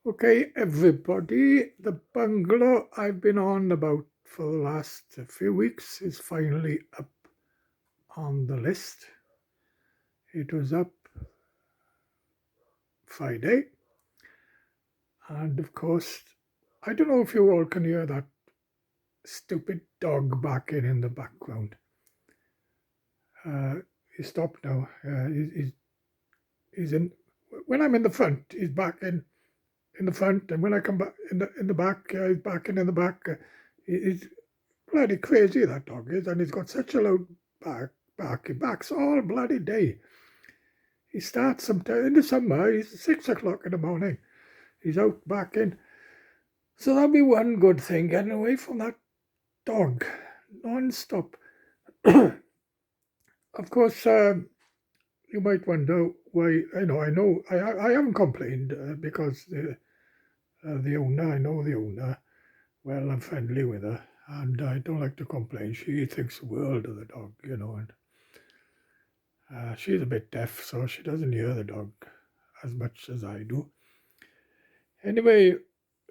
Okay, everybody, the bungalow I've been on about for the last few weeks is finally up on the list. It was up Friday, and of course, I don't know if you all can hear that stupid dog barking in the background. Uh, he stopped now. He's in. When I'm in the front, he's barking in the front, and when I come back in the back, he's barking in the back. He's bloody crazy, that dog is, and he's got such a loud bark. He barks all bloody day. He starts sometime in the summer. He's 6 o'clock in the morning. He's out barking. So that'll be one good thing, getting away from that dog non-stop. Of course, you might wonder why. I haven't complained because the owner, I know the owner well. I'm friendly with her, and I don't like to complain. She thinks the world of the dog, and she's a bit deaf, so she doesn't hear the dog as much as I do. Anyway,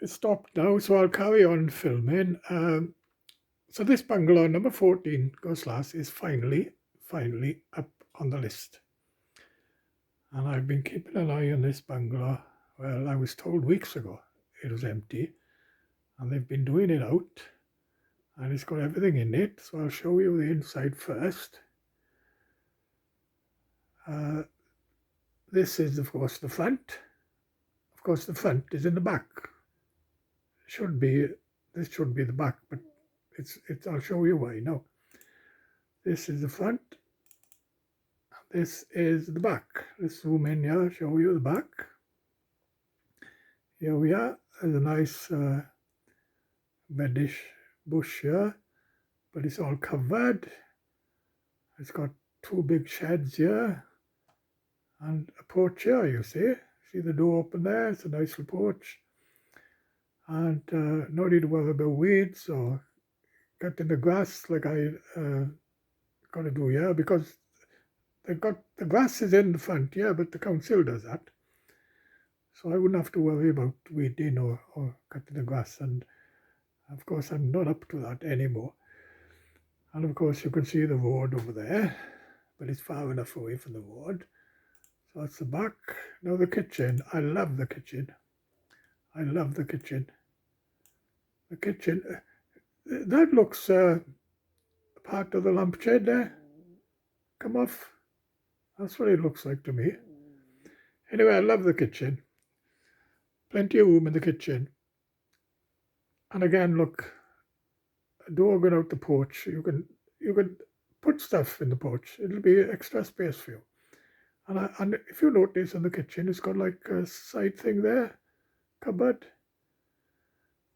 it stopped now, so I'll carry on filming. So this bungalow, number 14, Ghost Lass, is finally up on the list. And I've been keeping an eye on this bungalow. Well, I was told weeks ago it was empty, and they've been doing it out, and it's got everything in it. So I'll show you the inside first. This is, of course, the front. Of course, the front is in the back. This should be the back, but it's. I'll show you why now. This is the front. This is the back. Let's zoom in here, show you the back. Here we are. There's a nice reddish bush here, but it's all covered. It's got two big sheds here and a porch here, you see. See the door open there? It's a nice little porch. And no need to worry about weeds or cutting the grass like I got to do here, because they've got the grass is in the front here, but the council does that. So I wouldn't have to worry about weeding or cutting the grass. And of course, I'm not up to that anymore. And of course, you can see the road over there, but it's far enough away from the road. So that's the back. Now the kitchen. I love the kitchen. I love the kitchen. The kitchen, that looks part of the lampshade there. Come off. That's what it looks like to me. Anyway, I love the kitchen. Plenty of room in the kitchen. And again, look, a door going out the porch. You can put stuff in the porch. It'll be extra space for you. And if you notice in the kitchen, it's got like a side thing there, cupboard.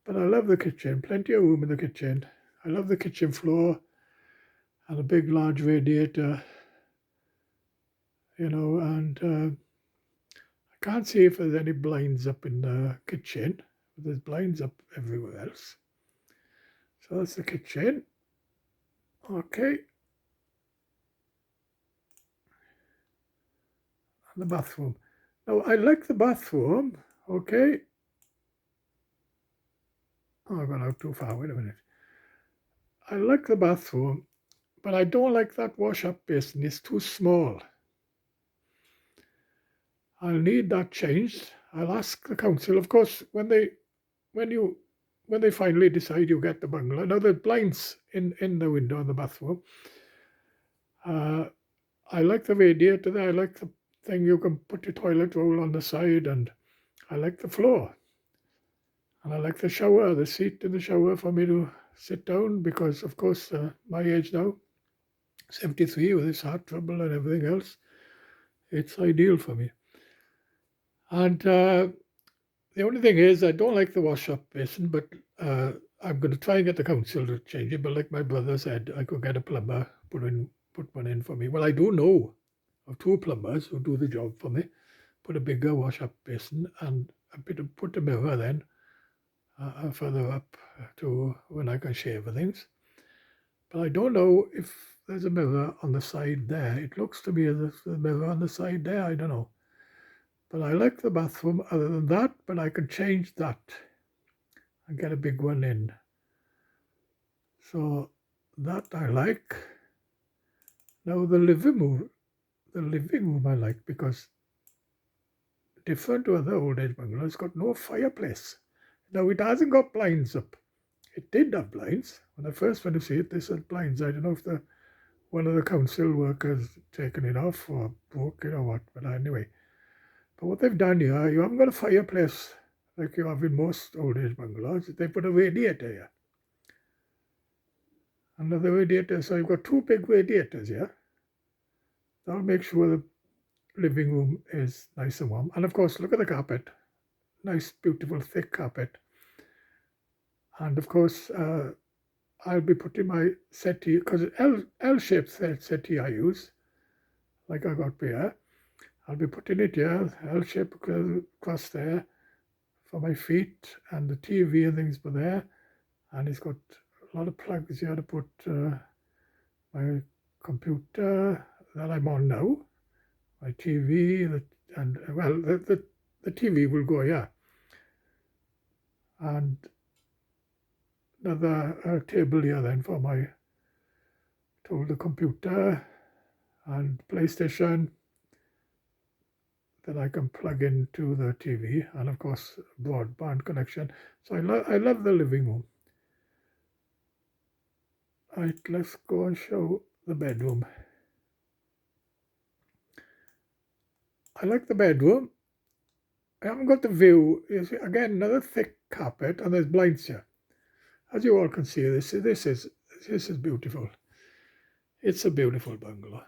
But I love the kitchen. Plenty of room in the kitchen. I love the kitchen floor and a big, large radiator. And I can't see if there's any blinds up in the kitchen, but there's blinds up everywhere else. So that's the kitchen. Okay. And the bathroom. Now, I like the bathroom. Okay. Oh, I got out too far. Wait a minute. I like the bathroom, but I don't like that wash-up basin. It's too small. I'll need that changed. I'll ask the council, of course, when they finally decide you get the bungalow. Now there's blinds in the window in the bathroom. I like the radiator there. I like the thing you can put your toilet roll on the side, and I like the floor. And I like the shower, the seat in the shower for me to sit down, because, of course, my age now, 73, with this heart trouble and everything else, it's ideal for me. And the only thing is, I don't like the wash-up basin, but I'm going to try and get the council to change it. But like my brother said, I could get a plumber, put one in for me. Well, I do know of two plumbers who do the job for me. Put a bigger wash-up basin and put a mirror then further up to when I can shave things. But I don't know if there's a mirror on the side there. It looks to me as if there's a mirror on the side there. I don't know. But I like the bathroom other than that, but I can change that and get a big one in. So that I like. Now the living room I like because different to other old age bungalows, it's got no fireplace. Now it hasn't got blinds up. It did have blinds. When I first went to see it, this had blinds. I don't know if one of the council workers taken it off or broke it or what, but anyway. But what they've done here, you haven't got a fireplace like you have in most old age bungalows. They put a radiator here. Another radiator, so you've got two big radiators here. That'll make sure the living room is nice and warm. And of course, look at the carpet. Nice, beautiful, thick carpet. And of course, I'll be putting my settee, because L-shaped settee I use, like I got here. I'll be putting it here, L-shape across there for my feet, and the TV and things were there. And it's got a lot of plugs here to put my computer that I'm on now, my TV, and well, the TV will go here. And another table here then for the computer and PlayStation that I can plug into the TV, and of course broadband connection. So I love the living room. Right, let's go and show the bedroom. I like the bedroom. I haven't got the view. You see, again, another thick carpet, and there's blinds here. As you all can see, this is beautiful. It's a beautiful bungalow.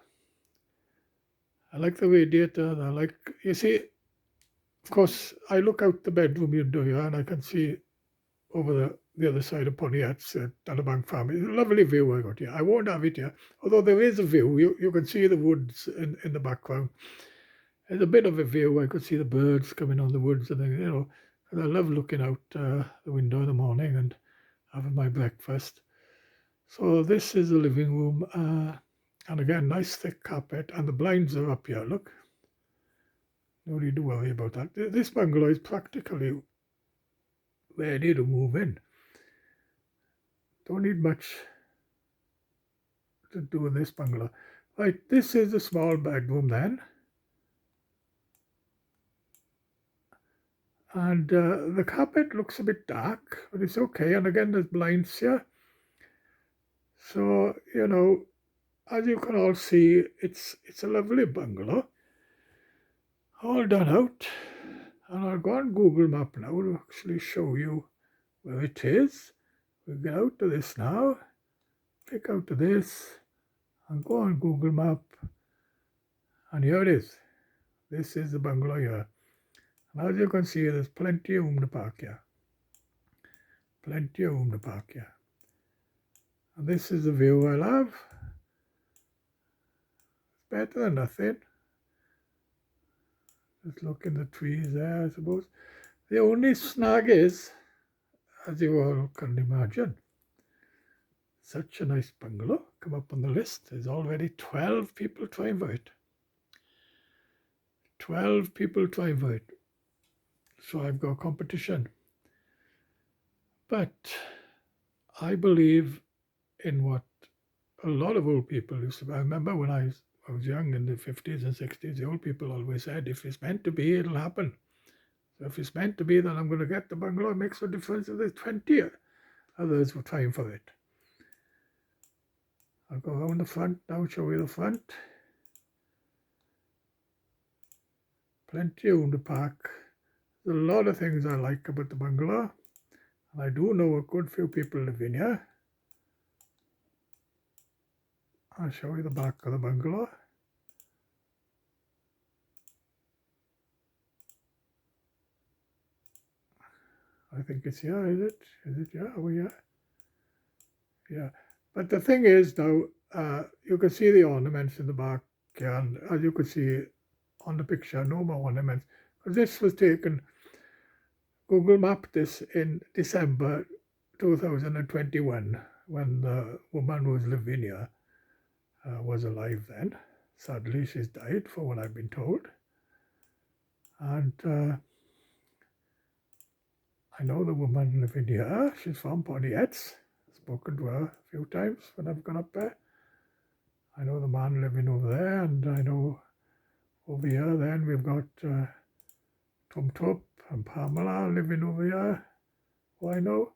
I like the radiator. And I like, you see, of course, I look out the bedroom window here, and I can see over the other side of Pontiac's Tanabang Farm. It's a lovely view I got here. I won't have it here, although there is a view. You can see the woods in the background. There's a bit of a view. I could see the birds coming on the woods and things, and I love looking out the window in the morning and having my breakfast. So this is the living room, and again, nice thick carpet, and the blinds are up here, look. No need to worry about that. This bungalow is practically ready to move in. Don't need much to do with this bungalow. Right, this is the small bedroom then. And the carpet looks a bit dark, but it's okay. And again, there's blinds here. So, as you can all see, it's a lovely bungalow. All done out. And I'll go on Google Map now to actually show you where it is. We'll get out to this now. Click out to this and go on Google Map. And here it is. This is the bungalow here. And as you can see, there's plenty of room to park here. Plenty of room to park here. And this is the view I love. It's better than nothing. Just look in the trees there, I suppose. The only snag is, as you all can imagine, such a nice bungalow come up on the list. There's already 12 people trying for it. 12 people trying for it. So I've got competition. But I believe in what a lot of old people used to. I remember when I was young in the 50s and 60s, the old people always said, if it's meant to be, it'll happen. So if it's meant to be, then I'm going to get the bungalow. It makes no difference if there's 20 others were trying for it. I'll go around the front now, show you the front. Plenty of room to park. There's a lot of things I like about the bungalow. And I do know a good few people live in here. I'll show you the back of the bungalow. I think it's here, is it? Is it here? Are we here? Yeah. But the thing is now, you can see the ornaments in the back, and as you can see on the picture, no more ornaments. Because this was taken, Google mapped this in December 2021, when the woman who was living here was alive then. Sadly, she's died, for what I've been told. And I know the woman living here. She's from Pontiats. Spoken to her a few times when I've gone up there. I know the man living over there, and I know over here then we've got Tum Tup and Pamela living over here, who I know.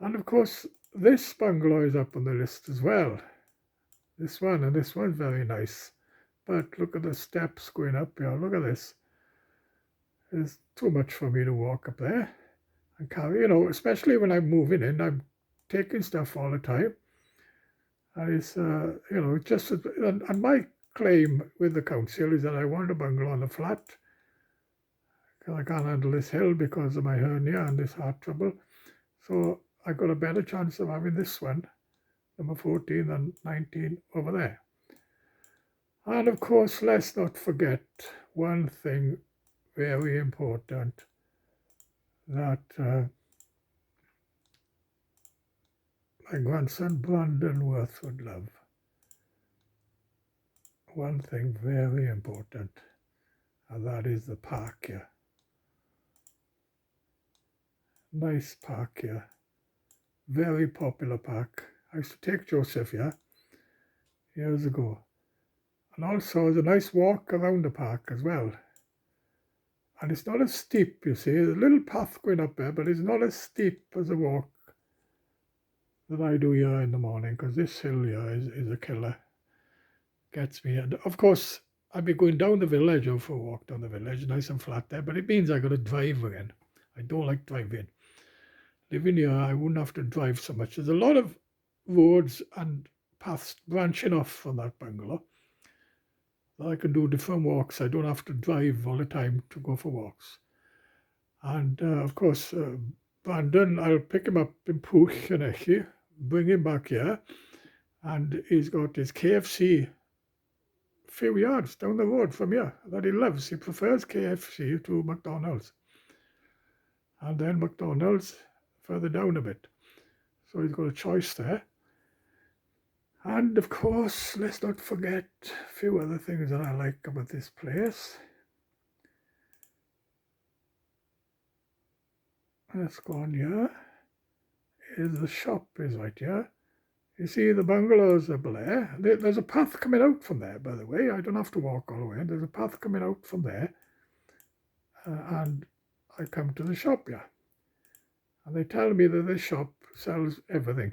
And of course, this bungalow is up on the list as well. This one, and this one's very nice. But look at the steps going up here. Look at this. It's too much for me to walk up there and carry, especially when I'm moving in. I'm taking stuff all the time. And it's, just, and my claim with the council is that I want a bungalow on the flat because I can't handle this hill because of my hernia and this heart trouble. So I got a better chance of having this one, number 14, than 19 over there. And of course, let's not forget one thing very important that my grandson Brandon Worth would love. One thing very important, and that is the park here. Nice park here. Very popular park. I used to take Joseph here years ago. And also there's a nice walk around the park as well. And it's not as steep, you see. There's a little path going up there, but it's not as steep as a walk that I do here in the morning, because this hill here is a killer. Gets me. And of course, I'd be going down the village or for a walk down the village, nice and flat there, but it means I got to drive again. I don't like driving. Living here, I wouldn't have to drive so much. There's a lot of roads and paths branching off from that bungalow. I can do different walks. I don't have to drive all the time to go for walks. And of course, Brandon, I'll pick him up in Pooch and Echi, bring him back here, and he's got his KFC a few yards down the road from here that he loves. He prefers KFC to McDonald's. And then McDonald's further down a bit. So he's got a choice there. And of course, let's not forget a few other things that I like about this place. Let's go on here. Here's the shop is right here. You see the bungalows up there. There's a path coming out from there, by the way. I don't have to walk all the way. There's a path coming out from there. And I come to the shop here. And they tell me that this shop sells everything.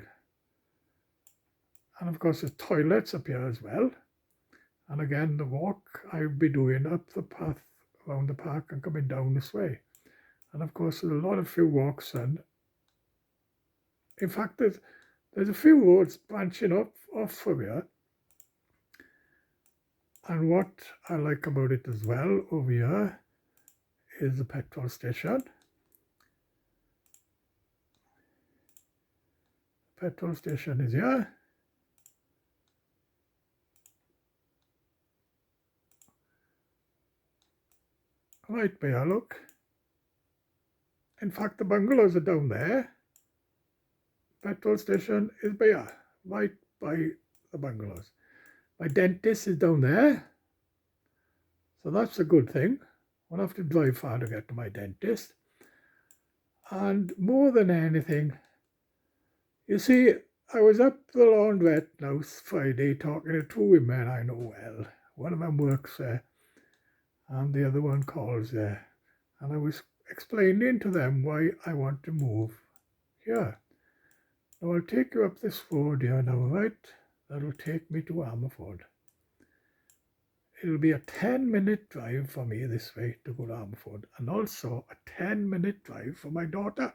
And of course, there's toilets up here as well. And again, the walk I'll be doing up the path around the park and coming down this way. And of course, there's a lot of few walks and in fact, there's a few roads branching off from here. And what I like about it as well over here is the petrol station. Petrol station is here. Right by here, look. In fact, the bungalows are down there. Petrol station is by here, right by the bungalows. My dentist is down there. So that's a good thing. I won't have to drive far to get to my dentist. And more than anything, you see, I was up the laundrette now Friday talking to two women I know well. One of them works there and the other one calls there. And I was explaining to them why I want to move here. Now I'll take you up this road here now, right? That'll take me to Ammerford. It'll be a 10-minute drive for me this way to go to Ammerford, and also a 10-minute drive for my daughter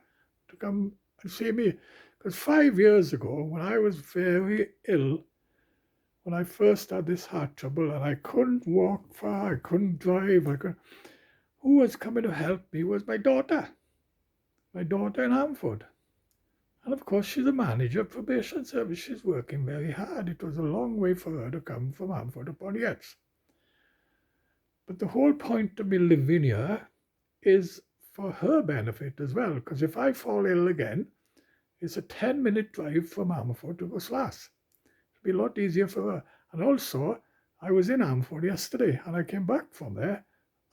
to come and see me. Because 5 years ago, when I was very ill, when I first had this heart trouble and I couldn't walk far, I couldn't drive, who was coming to help me was my daughter in Ammerford. And of course, she's a manager of probation service. She's working very hard. It was a long way for her to come from Ammerford to Pontiats. But the whole point of me living here is for her benefit as well, because if I fall ill again, it's a 10-minute drive from Ammerford to Goslas. It'll be a lot easier for her. And also, I was in Ammerford yesterday, and I came back from there,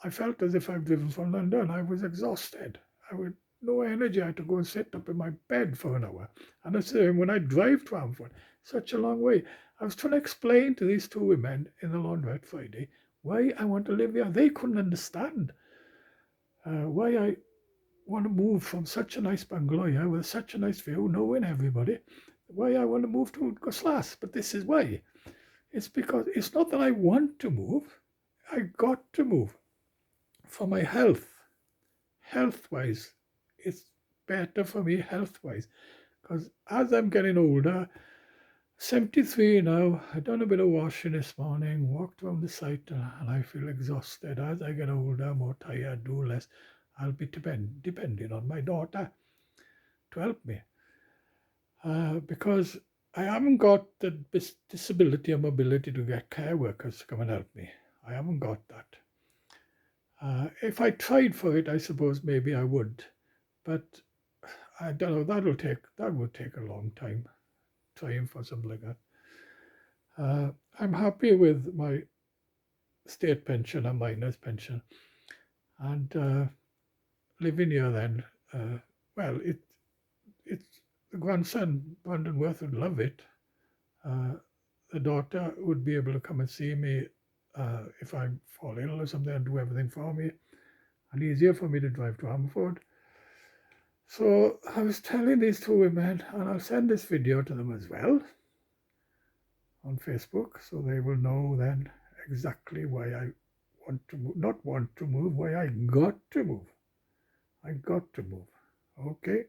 I felt as if I'd driven from London. I was exhausted. I had no energy. I had to go and sit up in my bed for an hour. And I said, when I drive to Amford, such a long way, I was trying to explain to these two women in the laundrette Friday why I want to live here. They couldn't understand why I want to move from such a nice bungalow here with such a nice view, knowing everybody, why I want to move to Goslas. But this is why. It's because it's not that I want to move. I got to move for my health. Health wise, it's better for me health wise. Because as I'm getting older, 73 now, I done a bit of washing this morning, walked around the site, and I feel exhausted. As I get older, more tired, do less, I'll be depending on my daughter to help me. Because I haven't got the disability or mobility to get care workers to come and help me. I haven't got that. If I tried for it, I suppose maybe I would, but I don't know. That would take a long time trying for something like that. I'm happy with my state pension and miners pension, and living here. Then, well, it's the grandson Brandon Worth would love it. The daughter would be able to come and see me if I fall ill or something and do everything for me, and easier for me to drive to Amford. So I was telling these two women, and I'll send this video to them as well on Facebook, so they will know then exactly why I want to move, not want to move, why I got to move. I got to move. Okay.